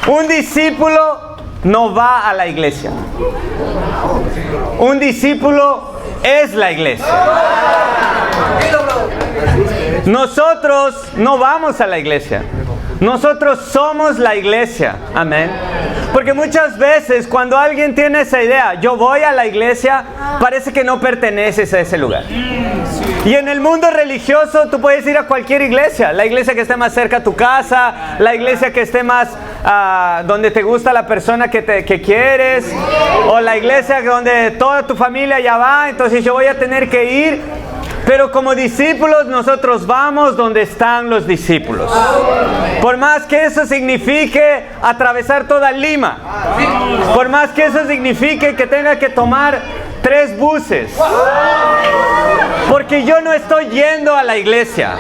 Un discípulo no va a la iglesia. Un discípulo es la iglesia. Nosotros no vamos a la iglesia. Nosotros somos la iglesia. Amén. Porque muchas veces cuando alguien tiene esa idea, yo voy a la iglesia, parece que no perteneces a ese lugar. Y en el mundo religioso tú puedes ir a cualquier iglesia. La iglesia que esté más cerca a tu casa, la iglesia que esté más donde te gusta la persona que quieres, o la iglesia donde toda tu familia ya va, entonces yo voy a tener que ir. Pero como discípulos nosotros vamos donde están los discípulos. Por más que eso signifique atravesar toda Lima. Por más que eso signifique que tenga que tomar 3 buses. Porque yo no estoy yendo a la iglesia.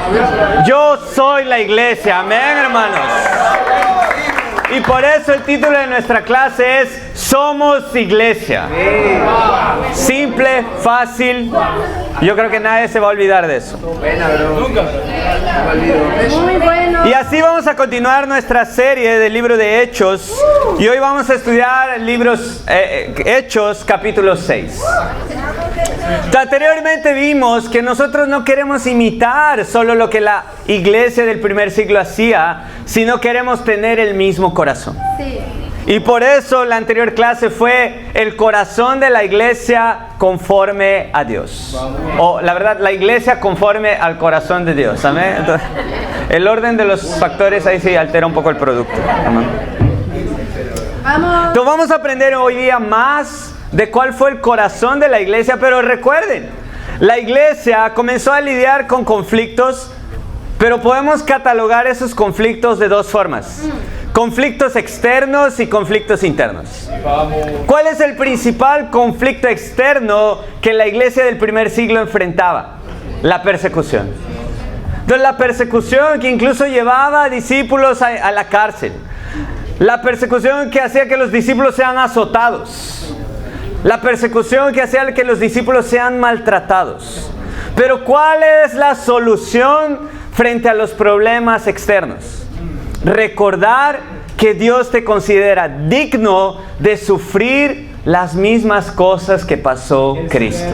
Yo soy la iglesia. Amén, hermanos. Y por eso el título de nuestra clase es Somos Iglesia. Simple, fácil. Yo creo que nadie se va a olvidar de eso. Y así vamos a continuar nuestra serie del libro de Hechos. Y hoy vamos a estudiar Hechos capítulo 6. Anteriormente vimos que nosotros no queremos imitar solo lo que la iglesia del primer siglo hacía, sino queremos tener el mismo corazón. Sí. Y por eso la anterior clase fue el corazón de la iglesia conforme a Dios. O la verdad, la iglesia conforme al corazón de Dios. Amén. Entonces, el orden de los factores ahí sí altera un poco el producto. Amén. Entonces vamos a aprender hoy día más de cuál fue el corazón de la iglesia, pero recuerden, la iglesia comenzó a lidiar con conflictos, pero podemos catalogar esos conflictos de 2 formas. Conflictos externos y conflictos internos. ¿Cuál es el principal conflicto externo que la iglesia del primer siglo enfrentaba? La persecución. Entonces la persecución que incluso llevaba a discípulos a la cárcel. La persecución que hacía que los discípulos sean azotados. La persecución que hacía que los discípulos sean maltratados. Pero ¿cuál es la solución frente a los problemas externos? Recordar que Dios te considera digno de sufrir las mismas cosas que pasó Cristo.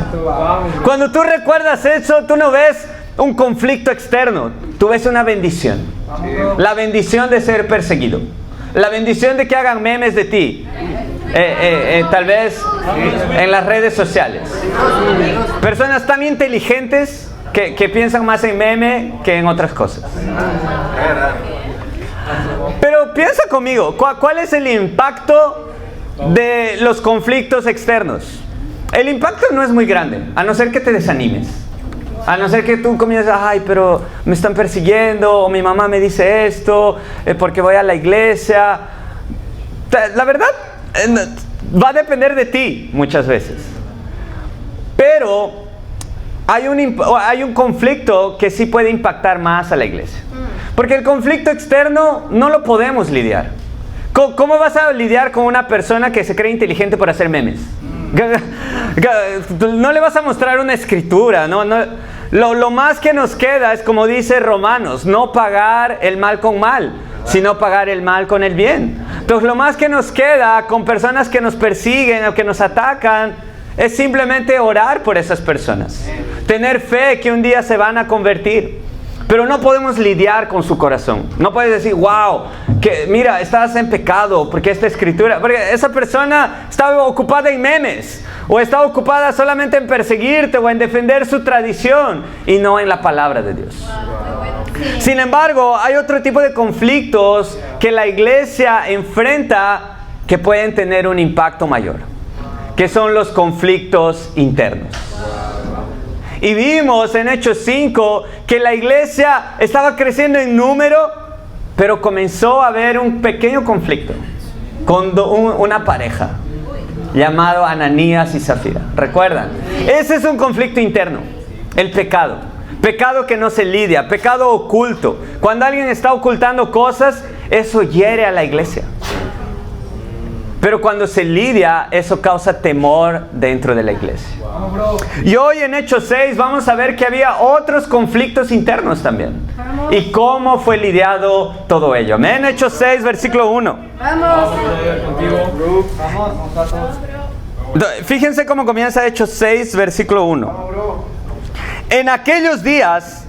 Cuando tú recuerdas eso, tú no ves un conflicto externo, tú ves una bendición. La bendición de ser perseguido. La bendición de que hagan memes de ti. Tal vez en las redes sociales. Personas tan inteligentes que piensan más en meme que en otras cosas. Pero piensa conmigo, ¿cuál es el impacto de los conflictos externos? El impacto no es muy grande, a no ser que te desanimes. A no ser que tú comiences, ay, pero me están persiguiendo, o mi mamá me dice esto, porque voy a la iglesia. La verdad, va a depender de ti muchas veces. Pero hay un conflicto que sí puede impactar más a la iglesia. Porque el conflicto externo no lo podemos lidiar. ¿Cómo vas a lidiar con una persona que se cree inteligente por hacer memes? No le vas a mostrar una escritura, ¿no? Lo más que nos queda es, como dice Romanos, no pagar el mal con mal, sino pagar el mal con el bien. Entonces lo más que nos queda con personas que nos persiguen o que nos atacan es simplemente orar por esas personas. Tener fe que un día se van a convertir. Pero no podemos lidiar con su corazón. No puedes decir, wow, que mira, estás en pecado porque esta escritura, porque esa persona está ocupada en memes, o está ocupada solamente en perseguirte o en defender su tradición y no en la palabra de Dios. Sin embargo, hay otro tipo de conflictos que la iglesia enfrenta que pueden tener un impacto mayor, que son los conflictos internos. Y vimos en Hechos 5 que la iglesia estaba creciendo en número, pero comenzó a haber un pequeño conflicto con una pareja llamado Ananías y Zafira. ¿Recuerdan? Ese es un conflicto interno, el pecado. Pecado que no se lidia, pecado oculto. Cuando alguien está ocultando cosas, eso hiere a la iglesia. Pero cuando se lidia, eso causa temor dentro de la iglesia. Y hoy en Hechos 6 vamos a ver que había otros conflictos internos también. y cómo fue lidiado todo ello. Amén. Hechos 6, versículo 1. Fíjense cómo comienza Hechos 6, versículo 1. En aquellos días,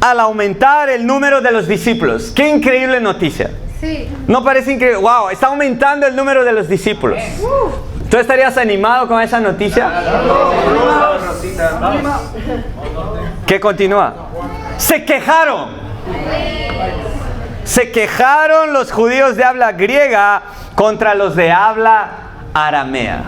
al aumentar el número de los discípulos. Qué increíble noticia. Sí. ¿No parece increíble? Wow, está aumentando el número de los discípulos. ¿Tú estarías animado con esa noticia? ¿Qué continúa? Se quejaron. Se quejaron los judíos de habla griega contra los de habla aramea.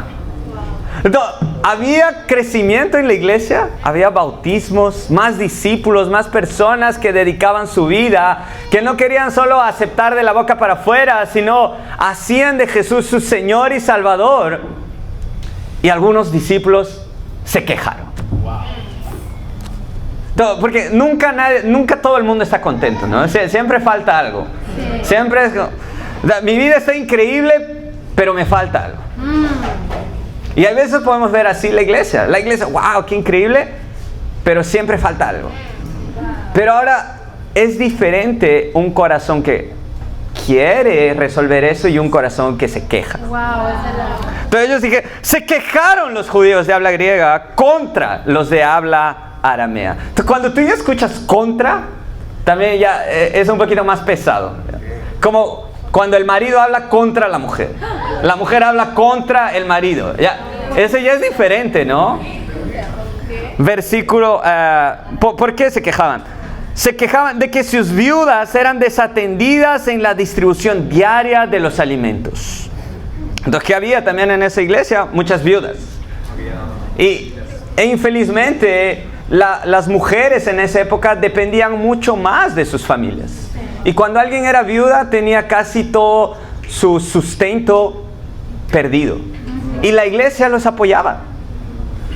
Entonces, había crecimiento en la iglesia, había bautismos, más discípulos, más personas que dedicaban su vida, que no querían solo aceptar de la boca para afuera, sino hacían de Jesús su Señor y Salvador. Y algunos discípulos se quejaron. Porque nunca todo el mundo está contento, ¿no? Siempre falta algo. Siempre es, mi vida está increíble, pero me falta algo. Y a veces podemos ver así la iglesia. La iglesia, wow, qué increíble, pero siempre falta algo. Pero ahora es diferente un corazón que quiere resolver eso y un corazón que se queja. Entonces ellos dije, se quejaron los judíos de habla griega contra los de habla aramea. Entonces cuando tú ya escuchas contra, también ya es un poquito más pesado. Como cuando el marido habla contra la mujer habla contra el marido. Eso ya es diferente, ¿no? Versículo, ¿por qué se quejaban? Se quejaban de que sus viudas eran desatendidas en la distribución diaria de los alimentos. Entonces, ¿qué había también en esa iglesia? Muchas viudas. E infelizmente, las mujeres en esa época dependían mucho más de sus familias. Y cuando alguien era viuda, tenía casi todo su sustento perdido. Y la iglesia los apoyaba.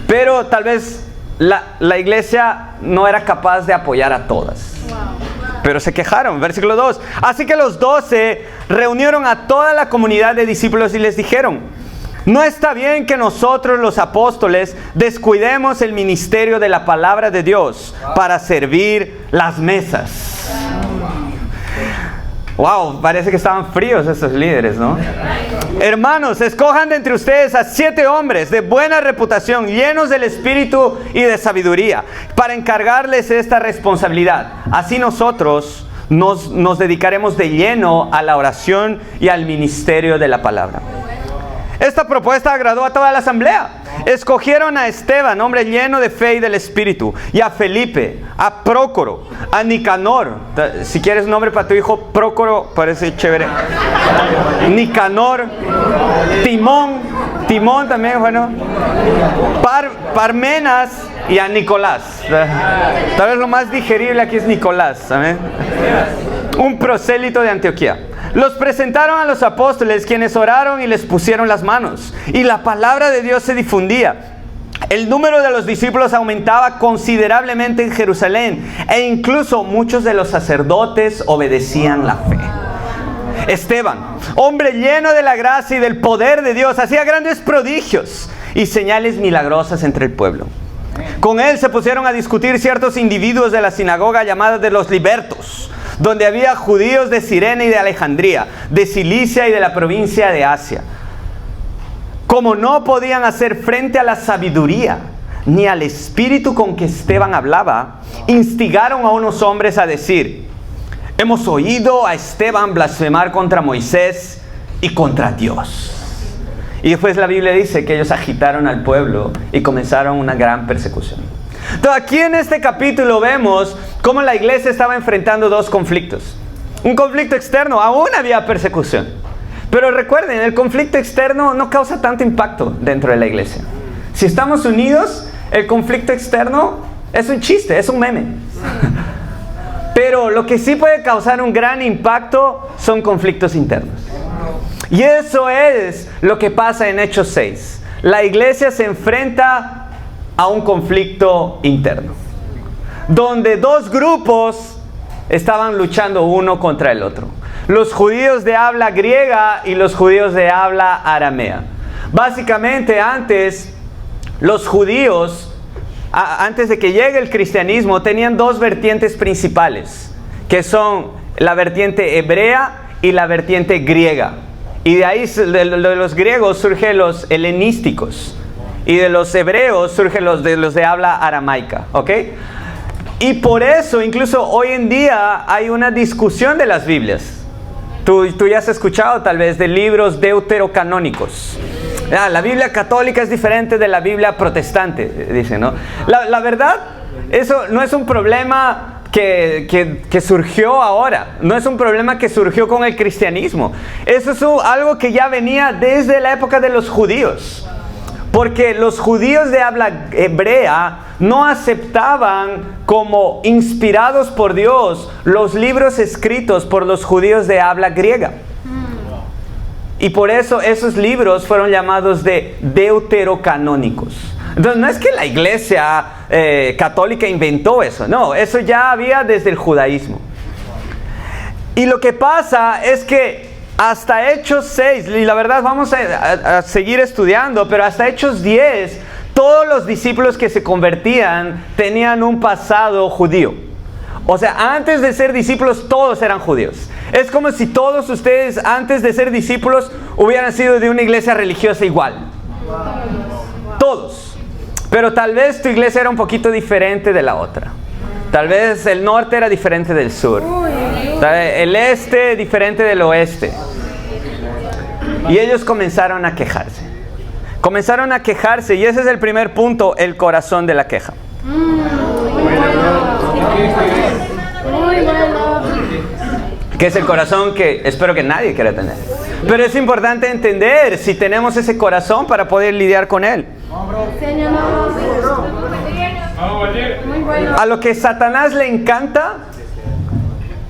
Pero tal vez la iglesia no era capaz de apoyar a todas. Pero se quejaron. Versículo 2. Así que los 12 reunieron a toda la comunidad de discípulos y les dijeron: no está bien que nosotros los apóstoles descuidemos el ministerio de la palabra de Dios para servir las mesas. Wow, parece que estaban fríos estos líderes, ¿no? Hermanos, escojan de entre ustedes a 7 hombres de buena reputación, llenos del Espíritu y de sabiduría, para encargarles esta responsabilidad. Así nosotros nos dedicaremos de lleno a la oración y al ministerio de la palabra. Esta propuesta agradó a toda la asamblea. Escogieron a Esteban, hombre lleno de fe y del Espíritu, y a Felipe, a Prócoro, a Nicanor. Si quieres nombre para tu hijo, Prócoro, parece chévere. Nicanor, Timón también, bueno. Parmenas y a Nicolás. Tal vez lo más digerible aquí es Nicolás, ¿sabes? Un prosélito de Antioquía. Los presentaron a los apóstoles, quienes oraron y les pusieron las manos. Y la palabra de Dios se difundía. El número de los discípulos aumentaba considerablemente en Jerusalén. E incluso muchos de los sacerdotes obedecían la fe. Esteban, hombre lleno de la gracia y del poder de Dios, hacía grandes prodigios y señales milagrosas entre el pueblo. Con él se pusieron a discutir ciertos individuos de la sinagoga llamada de los libertos, donde había judíos de Cirene y de Alejandría, de Cilicia y de la provincia de Asia. Como no podían hacer frente a la sabiduría ni al espíritu con que Esteban hablaba, instigaron a unos hombres a decir: hemos oído a Esteban blasfemar contra Moisés y contra Dios. Y después la Biblia dice que ellos agitaron al pueblo y comenzaron una gran persecución. Entonces aquí en este capítulo vemos cómo la iglesia estaba enfrentando dos conflictos. Un conflicto externo, aún había persecución. Pero recuerden, el conflicto externo no causa tanto impacto dentro de la iglesia. Si estamos unidos, el conflicto externo es un chiste, es un meme. Pero lo que sí puede causar un gran impacto son conflictos internos. Y eso es lo que pasa en Hechos 6. La iglesia se enfrenta a un conflicto interno, donde dos grupos estaban luchando uno contra el otro. Los judíos de habla griega y los judíos de habla aramea. Básicamente antes, los judíos, antes de que llegue el cristianismo, tenían dos vertientes principales, que son la vertiente hebrea y la vertiente griega. Y de ahí, de los griegos, surgen los helenísticos. Y de los hebreos surgen los de habla aramaica. ¿Ok? Y por eso, incluso hoy en día, hay una discusión de las Biblias. Tú ya has escuchado tal vez de libros deuterocanónicos. La Biblia católica es diferente de la Biblia protestante, dicen, ¿no? La verdad, eso no es un problema que surgió ahora. No es un problema que surgió con el cristianismo. Eso es algo que ya venía desde la época de los judíos. Porque los judíos de habla hebrea no aceptaban como inspirados por Dios los libros escritos por los judíos de habla griega. Y por eso esos libros fueron llamados de deuterocanónicos. Entonces no es que la iglesia católica inventó eso, no, eso ya había desde el judaísmo. Y lo que pasa es que hasta Hechos 6, y la verdad vamos a seguir estudiando, pero hasta Hechos 10, todos los discípulos que se convertían tenían un pasado judío. O sea, antes de ser discípulos todos eran judíos. Es como si todos ustedes antes de ser discípulos hubieran sido de una iglesia religiosa igual. Todos. Pero tal vez tu iglesia era un poquito diferente de la otra. Tal vez el norte era diferente del sur. El este diferente del oeste. Y ellos comenzaron a quejarse. Comenzaron a quejarse y ese es el primer punto, el corazón de la queja. Que es el corazón que espero que nadie quiera tener. Pero es importante entender si tenemos ese corazón para poder lidiar con él. A lo que Satanás le encanta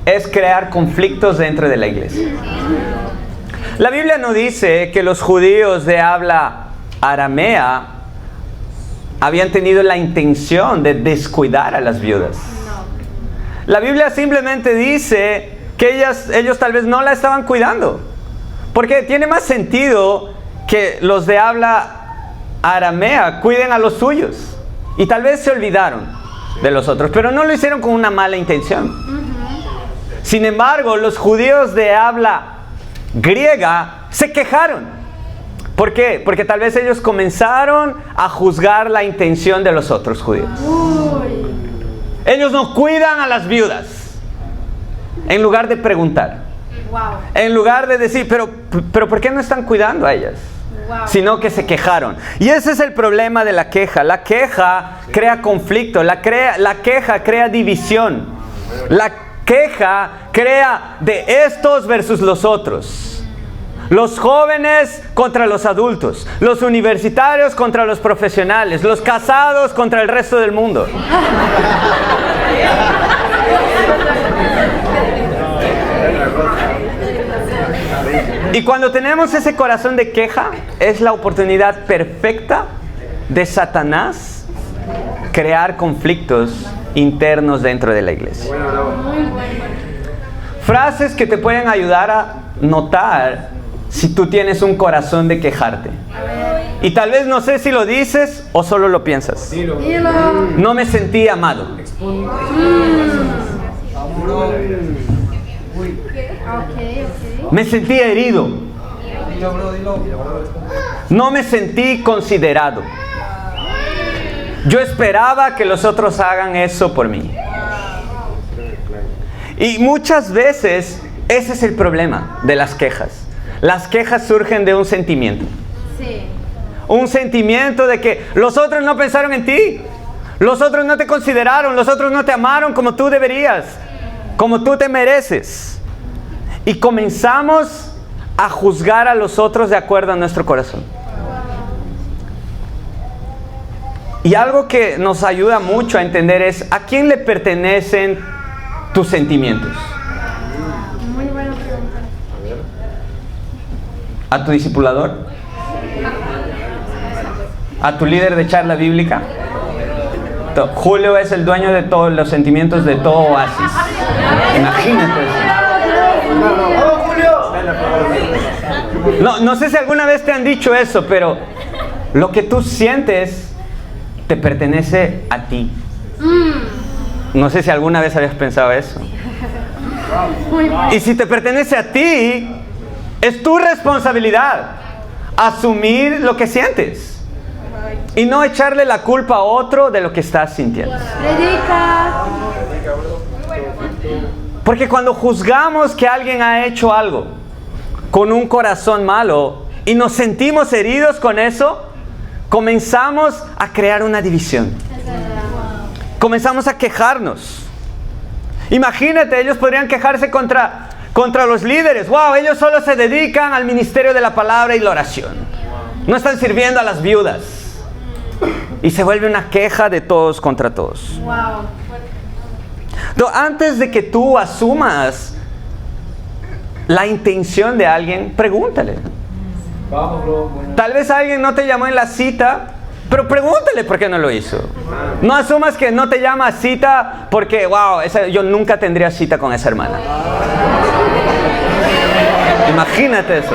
es crear conflictos dentro de la iglesia. La Biblia no dice que los judíos de habla aramea habían tenido la intención de descuidar a las viudas. La Biblia simplemente dice que ellos tal vez no la estaban cuidando. Porque tiene más sentido que los de habla aramea cuiden a los suyos. Y tal vez se olvidaron de los otros, pero no lo hicieron con una mala intención. Sin embargo, los judíos de habla griega se quejaron. ¿Por qué? Porque tal vez ellos comenzaron a juzgar la intención de los otros judíos. Ellos no cuidan a las viudas. En lugar de preguntar. En lugar de decir, pero ¿por qué no están cuidando a ellas? Sino que se quejaron. Y ese es el problema de la queja. La queja crea conflicto. La queja crea división. La queja crea de estos versus los otros. Los jóvenes contra los adultos. Los universitarios contra los profesionales. Los casados contra el resto del mundo. Y cuando tenemos ese corazón de queja, es la oportunidad perfecta de Satanás crear conflictos internos dentro de la iglesia. Frases que te pueden ayudar a notar si tú tienes un corazón de quejarte. Y tal vez no sé si lo dices o solo lo piensas. No me sentí amado. Me sentí herido. No me sentí considerado. Yo esperaba que los otros hagan eso por mí. Y muchas veces ese es el problema de las quejas. Las quejas surgen de un sentimiento. Un sentimiento de que los otros no pensaron en ti. Los otros no te consideraron. Los otros no te amaron como tú deberías. Como tú te mereces. Y comenzamos a juzgar a los otros de acuerdo a nuestro corazón. Y algo que nos ayuda mucho a entender es ¿a quién le pertenecen tus sentimientos? Muy buena pregunta. ¿A tu discipulador? ¿A tu líder de charla bíblica? Julio es el dueño de todos los sentimientos de todo Oasis. Imagínate eso. No sé si alguna vez te han dicho eso, pero lo que tú sientes te pertenece a ti. No sé si alguna vez habías pensado eso. Muy bueno. Y si te pertenece a ti, es tu responsabilidad asumir lo que sientes y no echarle la culpa a otro de lo que estás sintiendo. Predica. Porque cuando juzgamos que alguien ha hecho algo con un corazón malo y nos sentimos heridos con eso, comenzamos a crear una división. Comenzamos a quejarnos. Imagínate, ellos podrían quejarse contra los líderes. Wow, ellos solo se dedican al ministerio de la palabra y la oración. No están sirviendo a las viudas. Y se vuelve una queja de todos contra todos. Wow. Entonces, antes de que tú asumas la intención de alguien, pregúntale. Tal vez alguien no te llamó en la cita, pero pregúntale por qué no lo hizo. No asumas que no te llama a cita porque, wow, yo nunca tendría cita con esa hermana. Imagínate eso.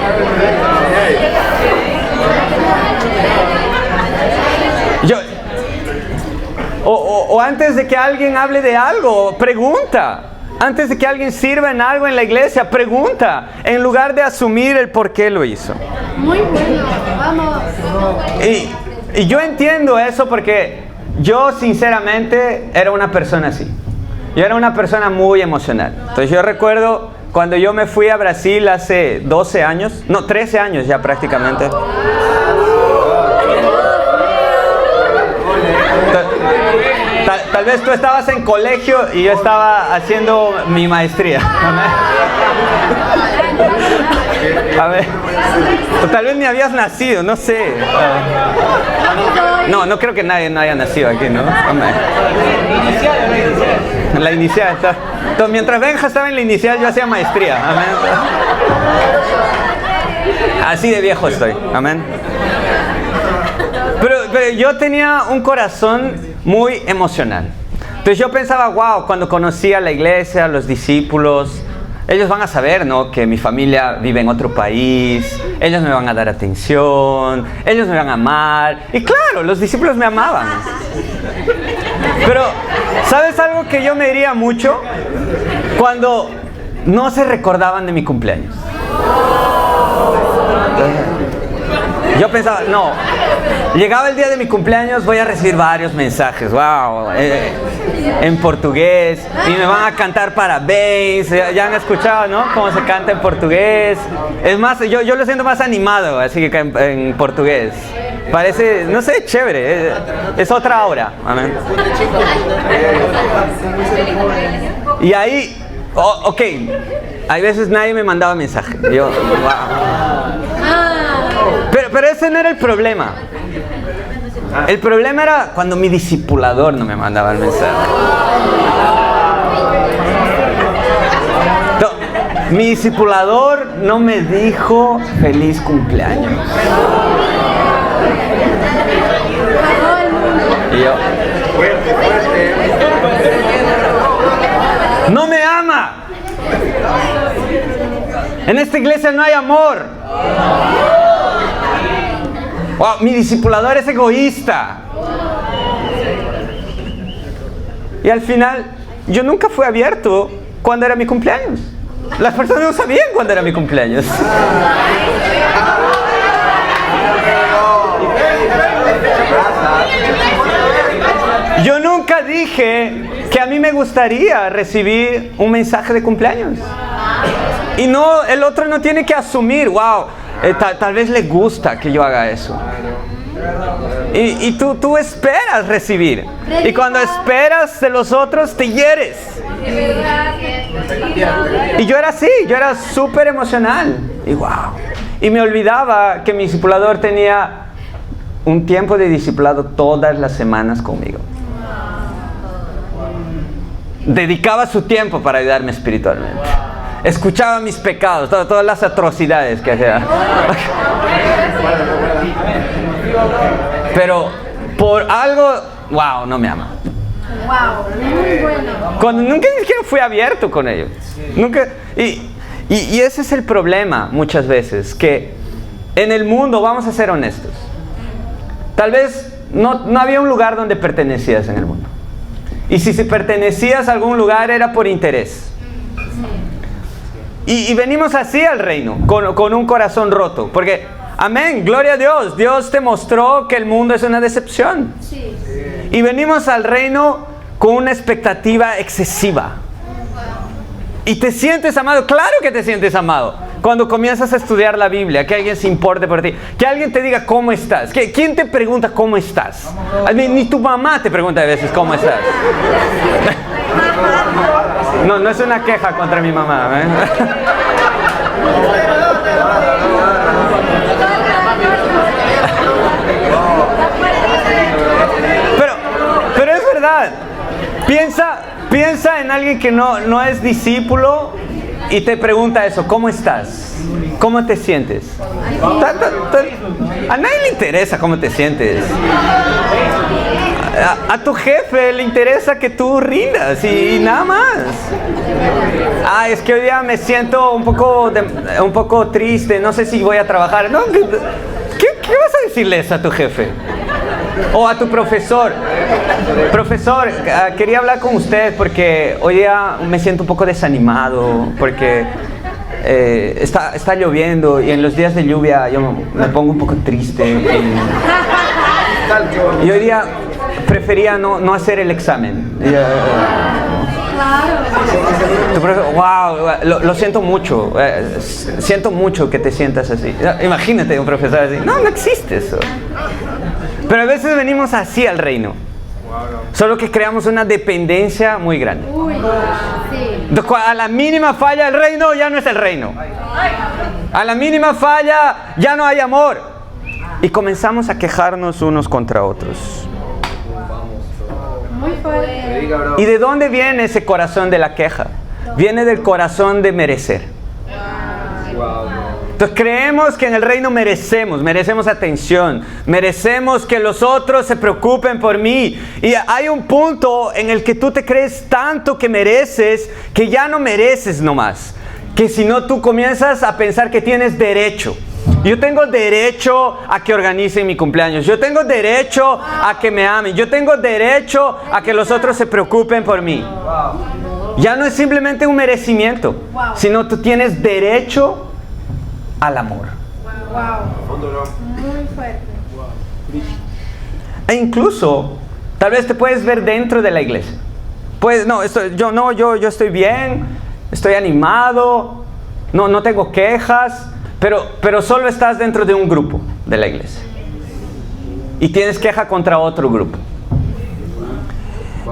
O antes de que alguien hable de algo, pregunta. Antes de que alguien sirva en algo en la iglesia, pregunta. En lugar de asumir el por qué lo hizo. Muy bueno. Vamos. Y yo entiendo eso porque yo sinceramente era una persona así. Yo era una persona muy emocional. Entonces yo recuerdo cuando yo me fui a Brasil hace 12 años, no, 13 años ya prácticamente. Tal vez tú estabas en colegio y yo estaba haciendo mi maestría. A ver, o tal vez ni habías nacido, no sé. No creo que nadie no haya nacido aquí, ¿no? La inicial. Entonces, mientras Benja estaba en la inicial, yo hacía maestría. Amén. Así de viejo estoy. Amén. Pero yo tenía un corazón muy emocional. Entonces yo pensaba, wow, cuando conocí a la iglesia, a los discípulos, ellos van a saber, ¿no?, que mi familia vive en otro país, ellos me van a dar atención, ellos me van a amar. Y claro, los discípulos me amaban. Pero, ¿sabes algo que yo me hería mucho? Cuando no se recordaban de mi cumpleaños. Yo pensaba, no, llegaba el día de mi cumpleaños, voy a recibir varios mensajes, wow, en portugués, y me van a cantar parabéns. Ya han escuchado, ¿no?, cómo se canta en portugués. Es más, yo lo siento más animado, así que en portugués. Parece, no sé, chévere, es otra aura. Amén. Y ahí, ok, hay veces nadie me mandaba mensaje. Yo, wow. Pero ese no era el problema. El problema era cuando mi discipulador no me mandaba el mensaje. No, mi discipulador no me dijo feliz cumpleaños. Y yo, no me ama. En esta iglesia no hay amor. Wow, mi discipulador es egoísta. Y al final, yo nunca fui abierto cuando era mi cumpleaños. Las personas no sabían cuándo era mi cumpleaños. Yo nunca dije que a mí me gustaría recibir un mensaje de cumpleaños. Y no, el otro no tiene que asumir, wow, tal vez le gusta que yo haga eso. Y tú esperas recibir. Y cuando esperas de los otros, te hieres. Y yo era así, yo era súper emocional. Y wow. Y me olvidaba que mi discipulador tenía un tiempo de discipulado todas las semanas conmigo. Dedicaba su tiempo para ayudarme espiritualmente. Escuchaba mis pecados, todas las atrocidades que hacía. Pero por algo, wow, no me ama. Wow, muy bueno. Nunca ni siquiera fui abierto con ellos. Nunca. Y ese es el problema muchas veces, que en el mundo, vamos a ser honestos, tal vez no había un lugar donde pertenecías en el mundo. Y si pertenecías a algún lugar era por interés. Y venimos así al reino, con un corazón roto. Porque, amén, gloria a Dios. Dios te mostró que el mundo es una decepción. Sí. Y venimos al reino con una expectativa excesiva. Y te sientes amado, claro que te sientes amado. Cuando comienzas a estudiar la Biblia, que alguien se importe por ti, que alguien te diga cómo estás. ¿Quién te pregunta cómo estás? Ni tu mamá te pregunta a veces cómo estás. No es una queja contra mi mamá, ¿eh? Pero es verdad. Piensa en alguien que no es discípulo y te pregunta eso, ¿cómo estás? ¿Cómo te sientes? A nadie le interesa cómo te sientes. A tu jefe le interesa que tú rindas y nada más. Es que hoy día me siento un poco triste, no sé si voy a trabajar. No, ¿qué vas a decirle eso a tu jefe? O a tu profesor. Profesor, quería hablar con usted porque hoy día me siento un poco desanimado porque está lloviendo y en los días de lluvia yo me pongo un poco triste y hoy día prefería no hacer el examen. Wow, lo siento mucho. Siento mucho que te sientas así. Imagínate un profesor así. No existe eso. Pero a veces venimos así al reino. Solo que creamos una dependencia muy grande. Entonces, a la mínima falla el reino ya no es el reino. A la mínima falla ya no hay amor. Y comenzamos a quejarnos unos contra otros. Muy fuerte. ¿Y de dónde viene ese corazón de la queja? Viene del corazón de merecer. Entonces creemos que en el reino merecemos atención, merecemos que los otros se preocupen por mí. Y hay un punto en el que tú te crees tanto que mereces, que ya no mereces nomás. Que si no tú comienzas a pensar que tienes derecho. Yo tengo derecho a que organicen mi cumpleaños. Yo tengo derecho a que me amen. Yo tengo derecho a que los otros se preocupen por mí. Ya no es simplemente un merecimiento, sino tú tienes derecho al amor. Muy fuerte. E incluso, tal vez te puedes ver dentro de la iglesia. Pues yo estoy bien, estoy animado, no tengo quejas, pero solo estás dentro de un grupo de la iglesia. Y tienes queja contra otro grupo.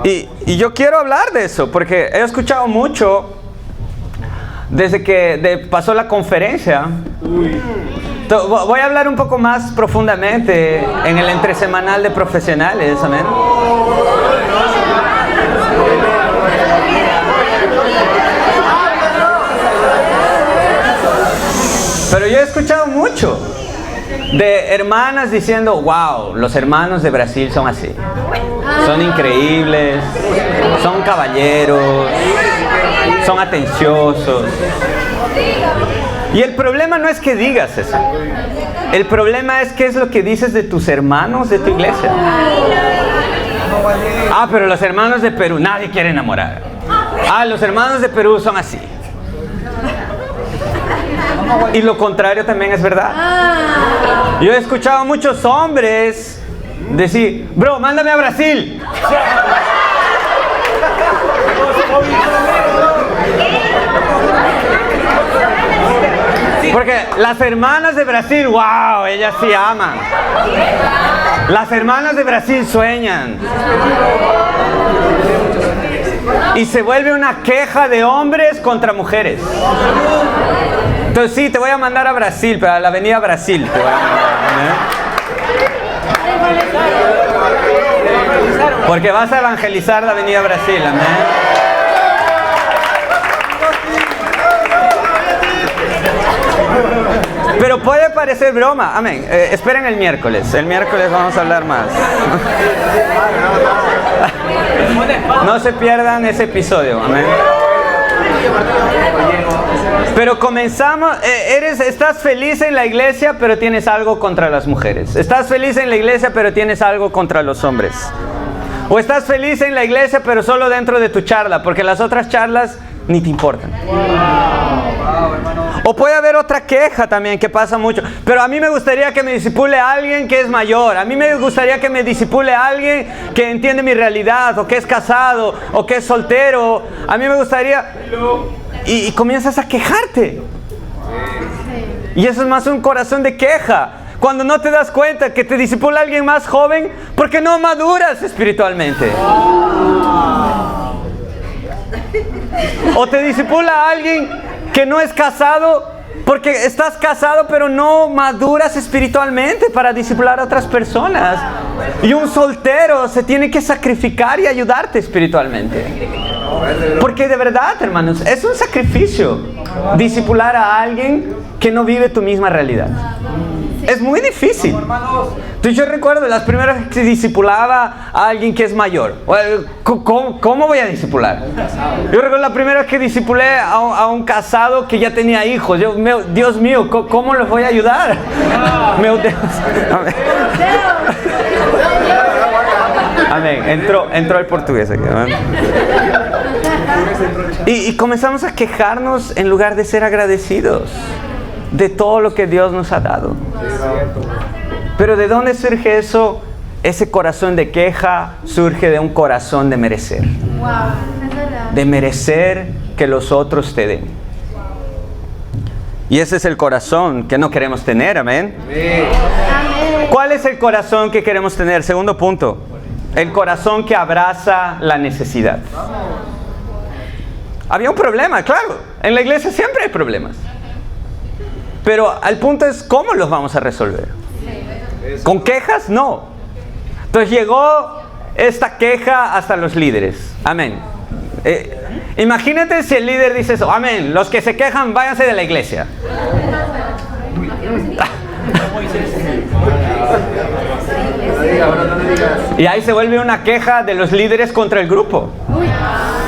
Y yo quiero hablar de eso, porque he escuchado mucho desde que pasó la conferencia. Voy a hablar un poco más profundamente en el entresemanal de profesionales, amén. Pero yo he escuchado mucho de hermanas diciendo, wow, los hermanos de Brasil son así. Son increíbles, son caballeros, son atenciosos. Y el problema no es que digas eso. El problema es qué es lo que dices de tus hermanos de tu iglesia. Pero los hermanos de Perú, nadie quiere enamorar. Los hermanos de Perú son así. Y lo contrario también es verdad. Yo he escuchado a muchos hombres decir, bro, mándame a Brasil. Porque las hermanas de Brasil, wow, ellas sí aman. Las hermanas de Brasil sueñan. Y se vuelve una queja de hombres contra mujeres. Entonces sí, te voy a mandar a Brasil, pero a la avenida Brasil te voy a mandar, ¿eh? Porque vas a evangelizar la avenida Brasil, amén. Pero puede parecer broma, amén. Esperen el miércoles vamos a hablar más. No se pierdan ese episodio, amén. Pero comenzamos, estás feliz en la iglesia, pero tienes algo contra las mujeres. Estás feliz en la iglesia, pero tienes algo contra los hombres. O estás feliz en la iglesia, pero solo dentro de tu charla, porque las otras charlas ni te importan. O puede haber otra queja también que pasa mucho. Pero a mí me gustaría que me discipule a alguien que es mayor. A mí me gustaría que me discipule a alguien que entiende mi realidad, o que es casado, o que es soltero. A mí me gustaría... Y comienzas a quejarte. Y eso es más un corazón de queja. Cuando no te das cuenta que te discipula alguien más joven porque no maduras espiritualmente. O te discipula a alguien que no es casado porque estás casado pero no maduras espiritualmente para discipular a otras personas. Y un soltero se tiene que sacrificar y ayudarte espiritualmente. Porque de verdad, hermanos, es un sacrificio discipular a alguien que no vive tu misma realidad. Es muy difícil. Entonces yo recuerdo las primeras veces que discipulaba a alguien que es mayor. ¿Cómo voy a discipular? Yo recuerdo la primera vez que discipulé a un casado que ya tenía hijos. Dios mío, ¿cómo los voy a ayudar? Amén. Entró el portugués aquí. Y comenzamos a quejarnos en lugar de ser agradecidos de todo lo que Dios nos ha dado. Pero ¿de dónde surge eso? Ese corazón de queja surge de un corazón de merecer. De merecer que los otros te den. Y ese es el corazón que no queremos tener, amén. ¿Cuál es el corazón que queremos tener? Segundo punto. El corazón que abraza la necesidad. Había un problema, claro. En la iglesia siempre hay problemas. Pero el punto es cómo los vamos a resolver. ¿Con quejas? No. Entonces llegó esta queja hasta los líderes. Amén. Imagínate si el líder dice eso. Amén. Los que se quejan, váyanse de la iglesia. Y ahí se vuelve una queja de los líderes contra el grupo.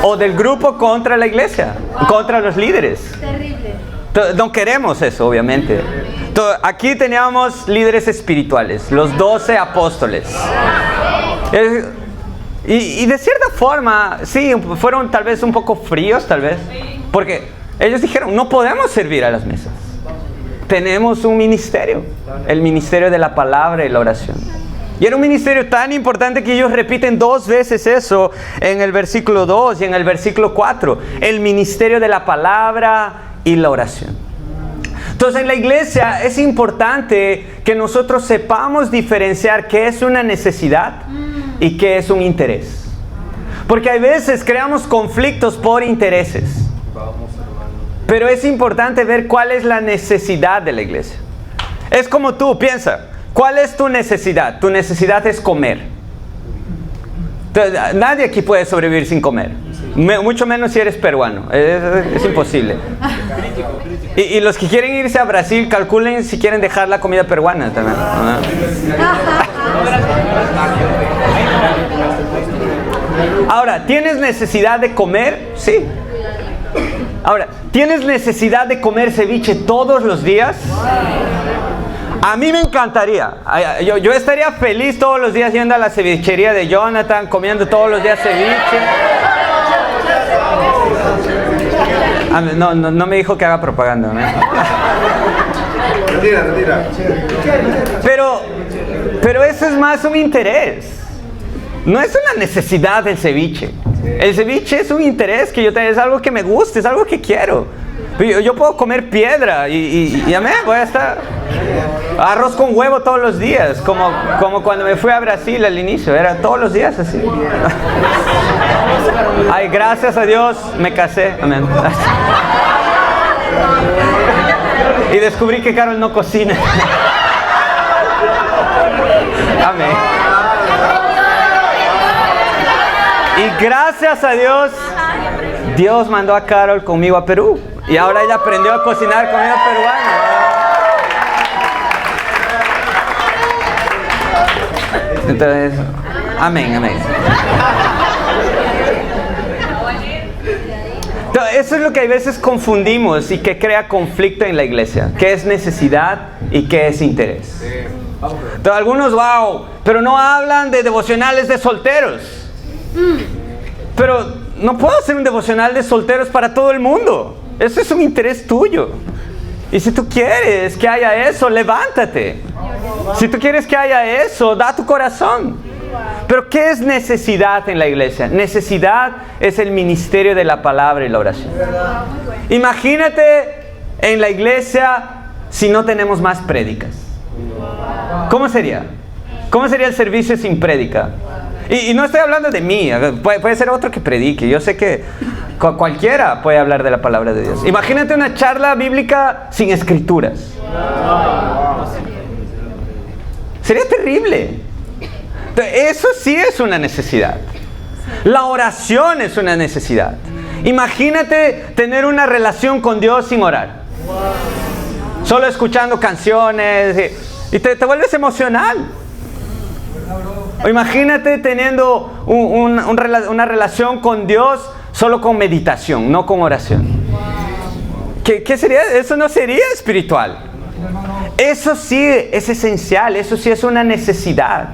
O del grupo contra la iglesia. Contra los líderes. Terrible. No queremos eso, obviamente. Aquí teníamos líderes espirituales, los 12 apóstoles. Y de cierta forma, sí, fueron tal vez un poco fríos, tal vez. Porque ellos dijeron, no podemos servir a las mesas. Tenemos un ministerio, el ministerio de la palabra y la oración. Y era un ministerio tan importante que ellos repiten 2 veces eso en el versículo 2 y en el versículo 4. El ministerio de la palabra y la oración. Entonces en la iglesia es importante que nosotros sepamos diferenciar qué es una necesidad y qué es un interés. Porque hay veces creamos conflictos por intereses. Pero es importante ver cuál es la necesidad de la iglesia. Es como tú, piensa, ¿cuál es tu necesidad? Tu necesidad es comer. Entonces, nadie aquí puede sobrevivir sin comer. Mucho menos si eres peruano. Es imposible. Y los que quieren irse a Brasil, calculen si quieren dejar la comida peruana también. Ahora, ¿tienes necesidad de comer? Sí. Ahora, ¿tienes necesidad de comer ceviche todos los días? A mí me encantaría. Yo estaría feliz todos los días yendo a la cevichería de Jonathan, comiendo todos los días ceviche. No me dijo que haga propaganda, ¿no? Retira. Pero eso es más un interés. No es una necesidad del ceviche. El ceviche es un interés que yo tengo, es algo que me gusta, es algo que quiero. Yo puedo comer piedra y amén, voy a estar arroz con huevo todos los días, como cuando me fui a Brasil al inicio, era todos los días así. Ay, gracias a Dios me casé, amén. Y descubrí que Carol no cocina. Amén. Y gracias a Dios, Dios mandó a Carol conmigo a Perú. Y ahora ella aprendió a cocinar comida peruana. Entonces, amén. Entonces, eso es lo que a veces confundimos y que crea conflicto en la iglesia. ¿Qué es necesidad y qué es interés? Entonces, algunos, pero no hablan de devocionales de solteros. Pero no puedo hacer un devocional de solteros para todo el mundo. Eso es un interés tuyo. Y si tú quieres que haya eso, levántate. Si tú quieres que haya eso, da tu corazón. Pero ¿qué es necesidad en la iglesia? Necesidad es el ministerio de la palabra y la oración. Imagínate en la iglesia si no tenemos más prédicas. ¿Cómo sería? ¿Cómo sería el servicio sin prédica? Y no estoy hablando de mí, puede ser otro que predique. Yo sé que cualquiera puede hablar de la palabra de Dios. Imagínate una charla bíblica sin escrituras. Sería terrible. Eso sí es una necesidad. La oración es una necesidad. Imagínate tener una relación con Dios sin orar. Solo escuchando canciones y te vuelves emocional. O imagínate teniendo una relación con Dios solo con meditación, no con oración. ¿Qué sería? Eso no sería espiritual. Eso sí es esencial, eso sí es una necesidad.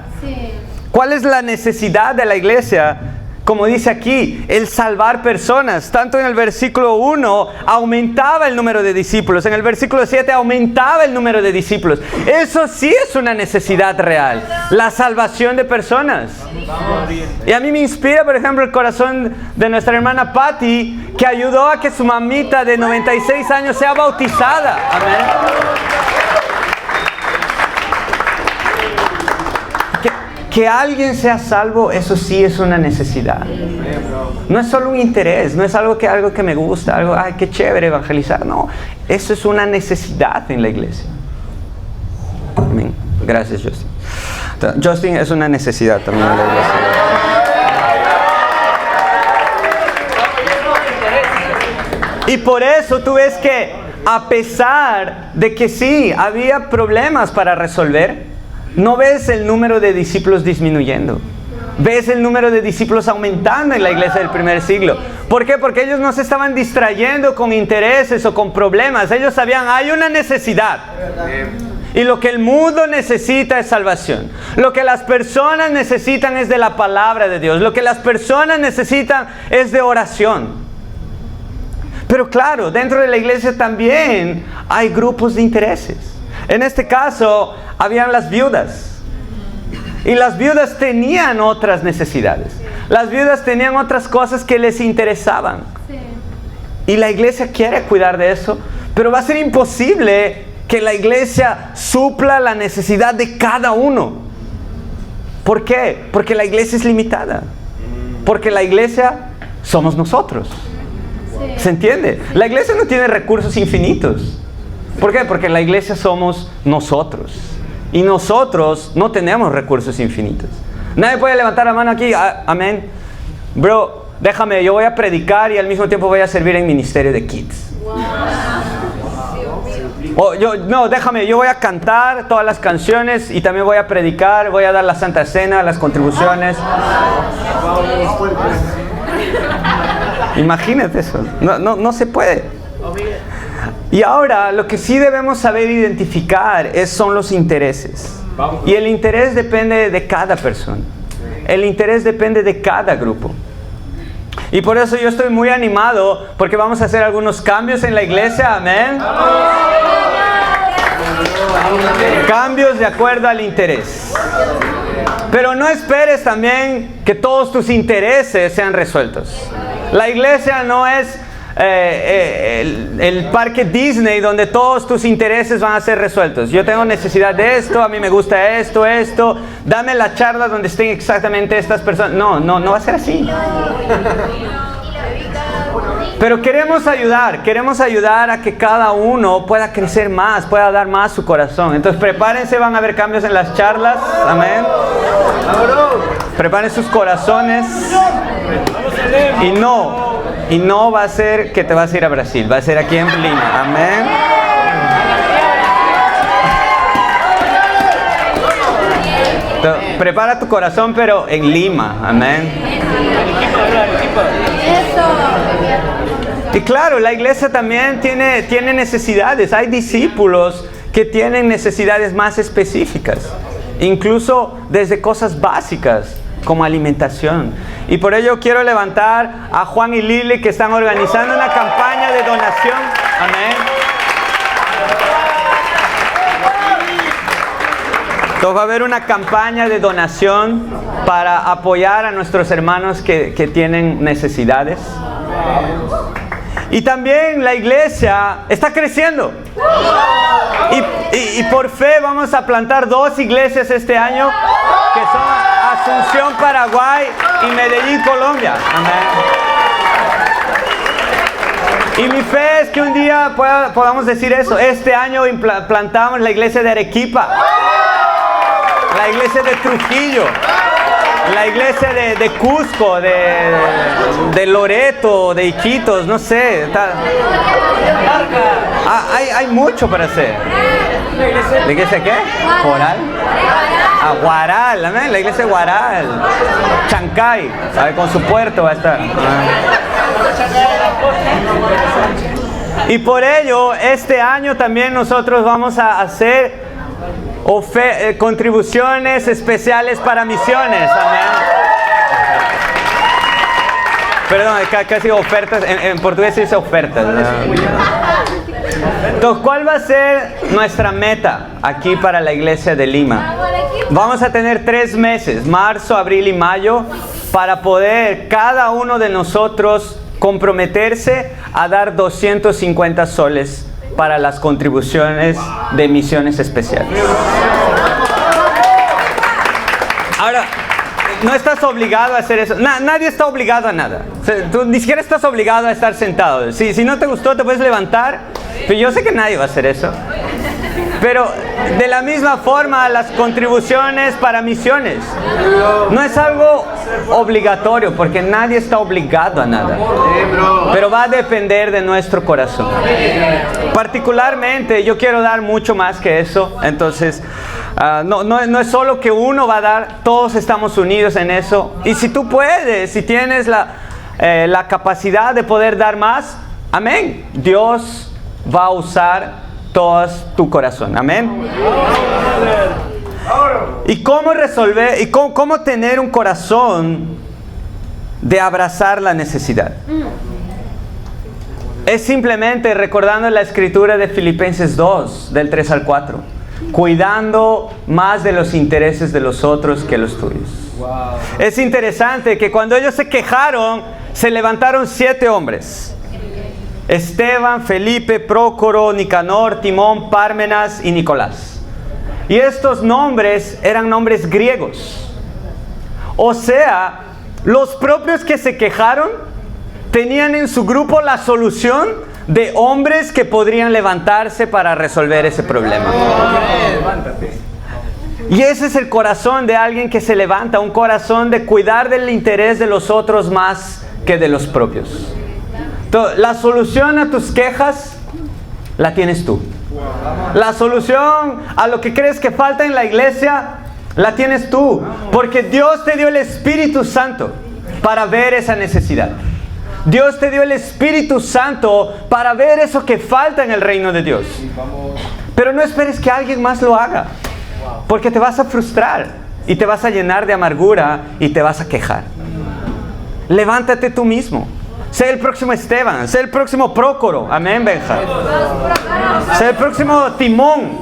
¿Cuál es la necesidad de la iglesia? Como dice aquí, el salvar personas. Tanto en el versículo 1 aumentaba el número de discípulos. En el versículo 7 aumentaba el número de discípulos. Eso sí es una necesidad real. La salvación de personas. Y a mí me inspira, por ejemplo, el corazón de nuestra hermana Patty, que ayudó a que su mamita de 96 años sea bautizada. Amén. Que alguien sea salvo, eso sí es una necesidad. No es solo un interés, no es algo que me gusta, algo, ay, qué chévere evangelizar. No, eso es una necesidad en la iglesia. Amén. Gracias, Justin. Justin es una necesidad también en la iglesia. Y por eso tú ves que a pesar de que sí, había problemas para resolver, no ves el número de discípulos disminuyendo. Ves el número de discípulos aumentando en la iglesia del primer siglo. ¿Por qué? Porque ellos no se estaban distrayendo con intereses o con problemas. Ellos sabían, hay una necesidad. Y lo que el mundo necesita es salvación. Lo que las personas necesitan es de la palabra de Dios. Lo que las personas necesitan es de oración. Pero claro, dentro de la iglesia también hay grupos de intereses. En este caso, habían las viudas. Y las viudas tenían otras necesidades. Las viudas tenían otras cosas que les interesaban. Y la iglesia quiere cuidar de eso, pero va a ser imposible que la iglesia supla la necesidad de cada uno. ¿Por qué? Porque la iglesia es limitada. Porque la iglesia somos nosotros. ¿Se entiende? La iglesia no tiene recursos infinitos. ¿Por qué? Porque la iglesia somos nosotros. Y nosotros no tenemos recursos infinitos. Nadie puede levantar la mano aquí. Amén. Bro, déjame, yo voy a predicar y al mismo tiempo voy a servir en ministerio de kids. Déjame, yo voy a cantar todas las canciones y también voy a predicar, voy a dar la Santa Cena, las contribuciones. Imagínate eso. No se puede. Y ahora, lo que sí debemos saber identificar son los intereses. Y el interés depende de cada persona. El interés depende de cada grupo. Y por eso yo estoy muy animado, porque vamos a hacer algunos cambios en la iglesia. Amén. Cambios de acuerdo al interés. Pero no esperes también que todos tus intereses sean resueltos. La iglesia no es el parque Disney donde todos tus intereses van a ser resueltos. Yo tengo necesidad de esto, a mí me gusta esto, dame la charla donde estén exactamente estas personas. No va a ser así. Pero queremos ayudar a que cada uno pueda crecer más, pueda dar más su corazón. Entonces prepárense, van a haber cambios en las charlas. Amén. Preparen sus corazones. Y no va a ser que te vas a ir a Brasil, va a ser aquí en Lima. Amén. Entonces, prepara tu corazón, pero en Lima. Amén. Y claro, la iglesia también tiene necesidades. Hay discípulos que tienen necesidades más específicas. Incluso desde cosas básicas. como alimentación. Y por ello quiero levantar a Juan y Lili, que están organizando una campaña de donación. Amén. Entonces va a haber una campaña de donación para apoyar a nuestros hermanos que tienen necesidades. Y también la iglesia está creciendo. Y por fe vamos a plantar 2 iglesias este año, que son Asunción, Paraguay y Medellín, Colombia. Amén. Y mi fe es que un día podamos decir eso. Este año plantamos la iglesia de Arequipa, la iglesia de Trujillo, la iglesia de Cusco, de Loreto, de Iquitos, no sé. Hay mucho para hacer. ¿La iglesia qué? ¿Coral? Guaral, ¿amén? La iglesia de Guaral. Chancay, ¿sabe? Con su puerto va a estar. Y por ello, este año también nosotros vamos a hacer contribuciones especiales para misiones. Amén. Perdón, casi ofertas. En portugués se dice ofertas. Entonces, ¿cuál va a ser nuestra meta aquí para la iglesia de Lima? Vamos a tener 3 meses, marzo, abril y mayo, para poder cada uno de nosotros comprometerse a dar 250 soles para las contribuciones de misiones especiales. Ahora, no estás obligado a hacer eso. Nadie está obligado a nada. O sea, tú ni siquiera estás obligado a estar sentado. Si no te gustó, te puedes levantar. Pero yo sé que nadie va a hacer eso. Pero de la misma forma, las contribuciones para misiones no es algo obligatorio, porque nadie está obligado a nada. Pero va a depender de nuestro corazón. Particularmente, yo quiero dar mucho más que eso. Entonces, no es solo que uno va a dar, todos estamos unidos en eso. Y si tú puedes, si tienes la capacidad de poder dar más, amén, Dios va a usar todo tu corazón. Amén. ¿Y cómo resolver y cómo tener un corazón de abrazar la necesidad? Es simplemente recordando la escritura de Filipenses 2, del 3 al 4. Cuidando más de los intereses de los otros que los tuyos. Es interesante que cuando ellos se quejaron, se levantaron 7 hombres. Esteban, Felipe, Prócoro, Nicanor, Timón, Pármenas y Nicolás. Y estos nombres eran nombres griegos. O sea, los propios que se quejaron tenían en su grupo la solución de hombres que podrían levantarse para resolver ese problema. Y ese es el corazón de alguien que se levanta, un corazón de cuidar del interés de los otros más que de los propios. Entonces, la solución a tus quejas la tienes tú. La solución a lo que crees que falta en la iglesia la tienes tú, porque Dios te dio el Espíritu Santo para ver esa necesidad. Dios te dio el Espíritu Santo para ver eso que falta en el reino de Dios. Pero no esperes que alguien más lo haga, porque te vas a frustrar y te vas a llenar de amargura y te vas a quejar. Levántate tú mismo. Sé el próximo Esteban, sé el próximo Prócoro. Amén, Benja. Sé el próximo Timón.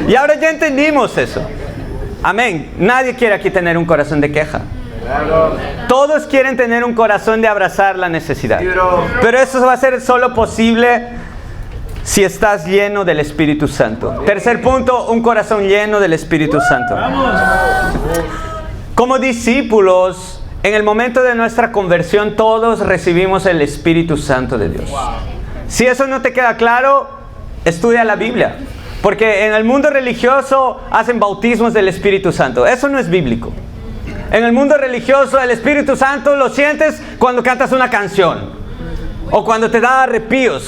Y ahora ya entendimos eso. Amén. Nadie quiere aquí tener un corazón de queja. Todos quieren tener un corazón de abrazar la necesidad. Pero eso va a ser solo posible si estás lleno del Espíritu Santo. Tercer punto, un corazón lleno del Espíritu Santo. Como discípulos, en el momento de nuestra conversión, todos recibimos el Espíritu Santo de Dios. Si eso no te queda claro, estudia la Biblia. Porque en el mundo religioso hacen bautismos del Espíritu Santo. Eso no es bíblico. En el mundo religioso, el Espíritu Santo lo sientes cuando cantas una canción. O cuando te da arrepíos.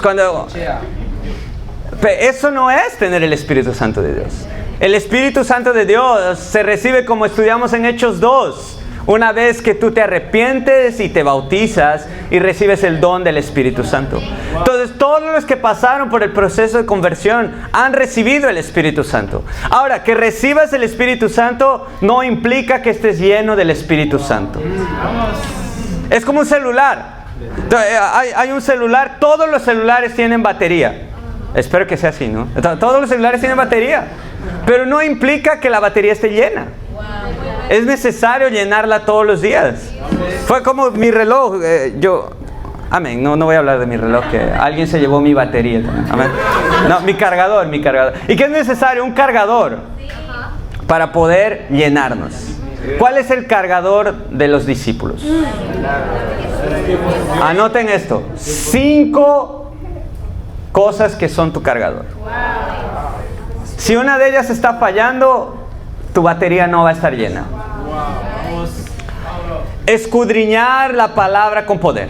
Eso no es tener el Espíritu Santo de Dios. El Espíritu Santo de Dios se recibe como estudiamos en Hechos 2. una vez que tú te arrepientes y te bautizas y recibes el don del Espíritu Santo. Entonces, todos los que pasaron por el proceso de conversión han recibido el Espíritu Santo. Ahora, que recibas el Espíritu Santo no implica que estés lleno del Espíritu Santo. Es como un celular. Hay un celular, todos los celulares tienen batería. Espero que sea así, ¿no? Todos los celulares tienen batería, pero no implica que la batería esté llena. Es necesario llenarla todos los días. Fue como mi reloj. Amén. No voy a hablar de mi reloj, que alguien se llevó mi batería también. Amén. No, mi cargador. ¿Y qué es necesario? Un cargador para poder llenarnos. ¿Cuál es el cargador de los discípulos? Anoten esto. 5 cosas que son tu cargador. Si una de ellas está fallando, tu batería no va a estar llena. Escudriñar la palabra con poder.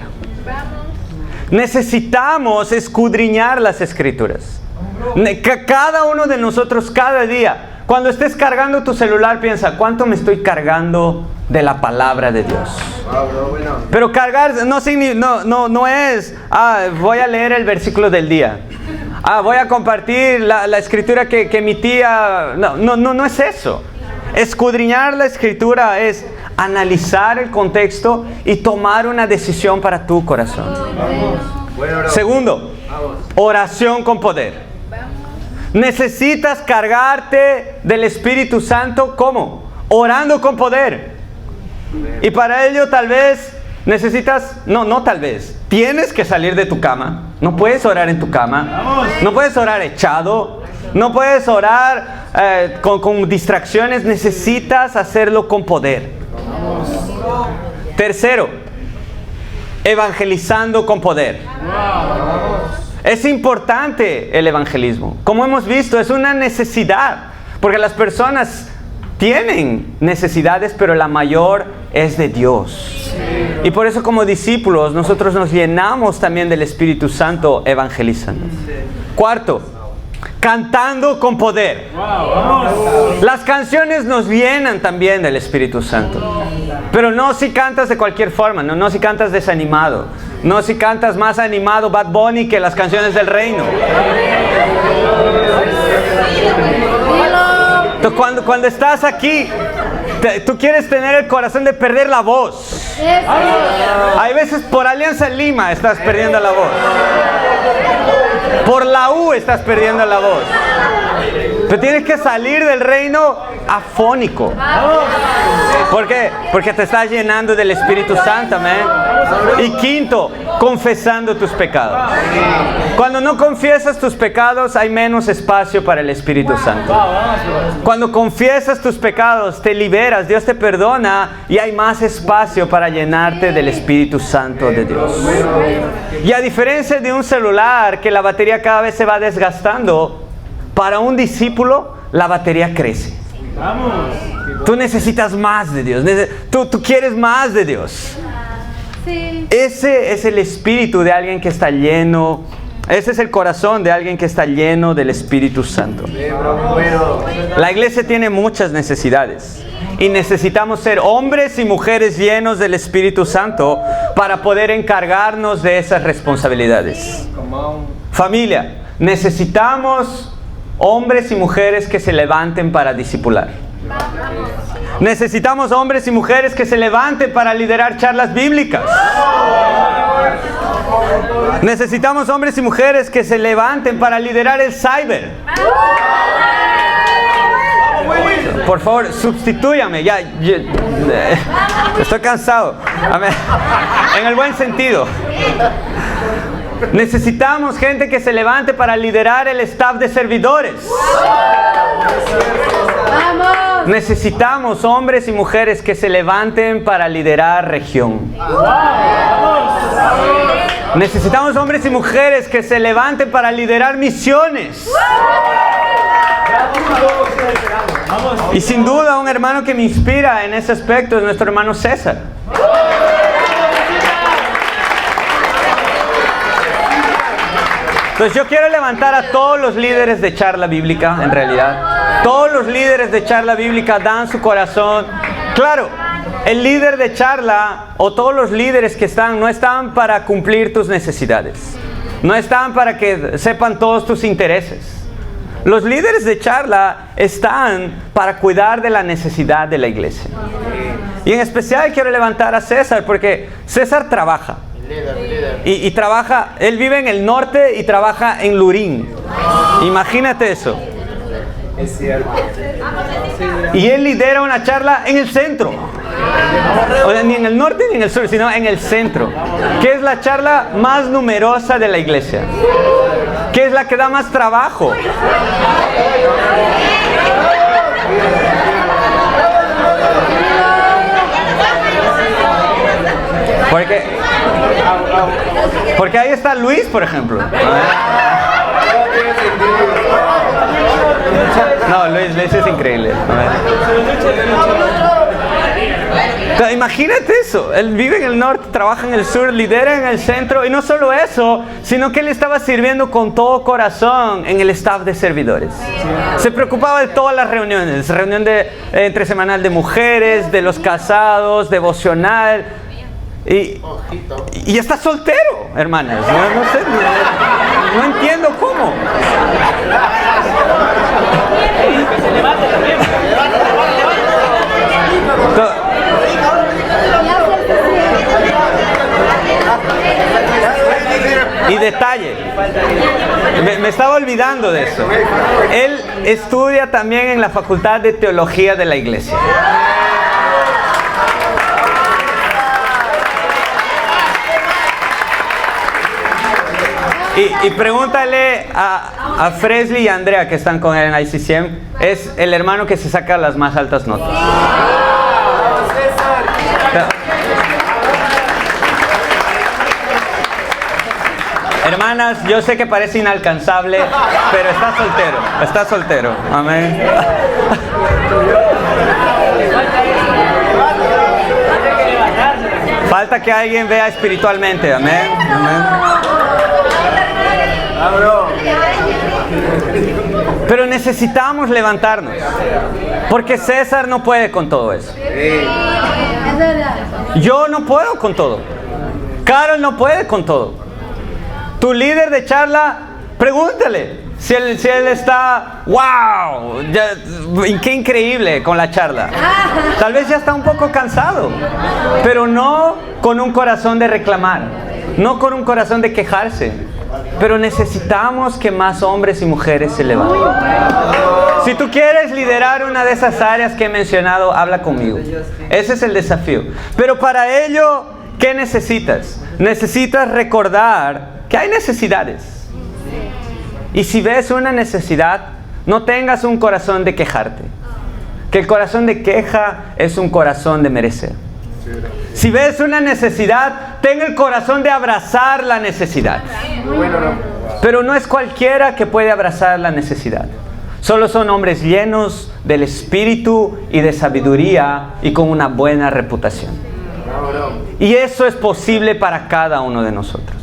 Necesitamos escudriñar las Escrituras. Cada uno de nosotros, cada día, cuando estés cargando tu celular, piensa, ¿cuánto me estoy cargando de la palabra de Dios? Pero cargar no es, voy a leer el versículo del día. Voy a compartir la escritura que mi tía... No es eso. Escudriñar la escritura es analizar el contexto y tomar una decisión para tu corazón. Segundo, oración con poder. Necesitas cargarte del Espíritu Santo, ¿cómo? Orando con poder. Y para ello tal vez necesitas, tal vez, tienes que salir de tu cama. No puedes orar en tu cama. No puedes orar echado. No puedes orar con distracciones. Necesitas hacerlo con poder. Tercero, evangelizando con poder. Es importante el evangelismo. Como hemos visto, es una necesidad. Porque las personas tienen necesidades, pero la mayor es de Dios. Y por eso, como discípulos, nosotros nos llenamos también del Espíritu Santo evangelizando. Cuarto, cantando con poder. Las canciones nos llenan también del Espíritu Santo. Pero no si cantas de cualquier forma, no si cantas desanimado, no si cantas más animado Bad Bunny que las canciones del reino. Entonces, cuando estás aquí, tú quieres tener el corazón de perder la voz. Hay veces por Alianza Lima estás perdiendo la voz. Por la U estás perdiendo la voz. Pero tienes que salir del reino afónico. ¿Por qué? Porque te estás llenando del Espíritu Santo, amén. Y quinto, confesando tus pecados. Cuando no confiesas tus pecados, hay menos espacio para el Espíritu Santo. Cuando confiesas tus pecados, te liberas, Dios te perdona y hay más espacio para llenarte del Espíritu Santo de Dios. Y a diferencia de un celular que la batería cada vez se va desgastando, para un discípulo la batería crece. Tú necesitas más de Dios. Tú quieres más de Dios. Ese es el espíritu de alguien que está lleno. Ese es el corazón de alguien que está lleno del Espíritu Santo. La iglesia tiene muchas necesidades. Y necesitamos ser hombres y mujeres llenos del Espíritu Santo para poder encargarnos de esas responsabilidades. Familia, necesitamos hombres y mujeres que se levanten para discipular. Necesitamos hombres y mujeres que se levanten para liderar charlas bíblicas. Necesitamos hombres y mujeres que se levanten para liderar el cyber. Por favor, sustitúyame. Estoy cansado. En el buen sentido. Necesitamos gente que se levante para liderar el staff de servidores. Necesitamos hombres y mujeres que se levanten para liderar región. Necesitamos hombres y mujeres que se levanten para liderar misiones. Y sin duda un hermano que me inspira en ese aspecto es nuestro hermano César. Entonces yo quiero levantar a todos los líderes de charla bíblica, en realidad. Todos los líderes de charla bíblica dan su corazón. Claro, el líder de charla o todos los líderes que están, no están para cumplir tus necesidades. No están para que sepan todos tus intereses. Los líderes de charla están para cuidar de la necesidad de la iglesia. Y en especial quiero levantar a César, porque César trabaja. Y trabaja, él vive en el norte y trabaja en Lurín. Imagínate eso. Es cierto. Y él lidera una charla en el centro. O sea, ni en el norte ni en el sur, sino en el centro. Que es la charla más numerosa de la iglesia. Que es la que da más trabajo. Porque ahí está Luis, por ejemplo. No, Luis es increíble. Pero imagínate eso, él vive en el norte, trabaja en el sur, lidera en el centro, y no solo eso, sino que él estaba sirviendo con todo corazón en el staff de servidores. Se preocupaba de todas las reuniones, reunión entre semanal de mujeres, de los casados, devocional, y está soltero, hermanas. Yo no sé, no entiendo cómo. Y detalle, me estaba olvidando de eso. Él estudia también en la Facultad de Teología de la Iglesia. Y pregúntale a Fresley y a Andrea, que están con él en ICCM. Es el hermano que se saca las más altas notas. Hermanas, yo sé que parece inalcanzable, pero está soltero. Amén. Falta que alguien vea espiritualmente. Amén. Pero necesitamos levantarnos, porque César no puede con todo eso. Yo no puedo con todo. Carol no puede con todo. Tu líder de charla, pregúntale si él está, wow, qué increíble con la charla. Tal vez ya está un poco cansado, pero no con un corazón de reclamar, no con un corazón de quejarse. Pero necesitamos que más hombres y mujeres se levanten. Si tú quieres liderar una de esas áreas que he mencionado, habla conmigo. Ese es el desafío. Pero para ello, ¿qué necesitas? Necesitas recordar que hay necesidades. Y si ves una necesidad, no tengas un corazón de quejarte. Que el corazón de queja es un corazón de merecer. Si ves una necesidad, ten el corazón de abrazar la necesidad. Pero no es cualquiera que puede abrazar la necesidad. Solo son hombres llenos del espíritu y de sabiduría y con una buena reputación. Y eso es posible para cada uno de nosotros.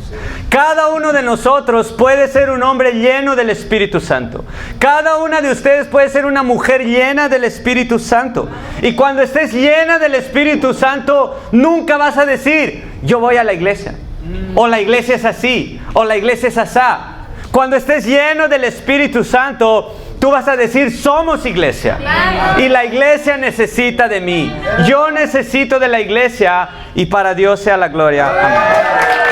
Cada uno de nosotros puede ser un hombre lleno del Espíritu Santo. Cada una de ustedes puede ser una mujer llena del Espíritu Santo. Y cuando estés llena del Espíritu Santo, nunca vas a decir, yo voy a la iglesia. O la iglesia es así. O la iglesia es asá. Cuando estés lleno del Espíritu Santo, tú vas a decir, somos iglesia. Y la iglesia necesita de mí. Yo necesito de la iglesia. Y para Dios sea la gloria. Amén.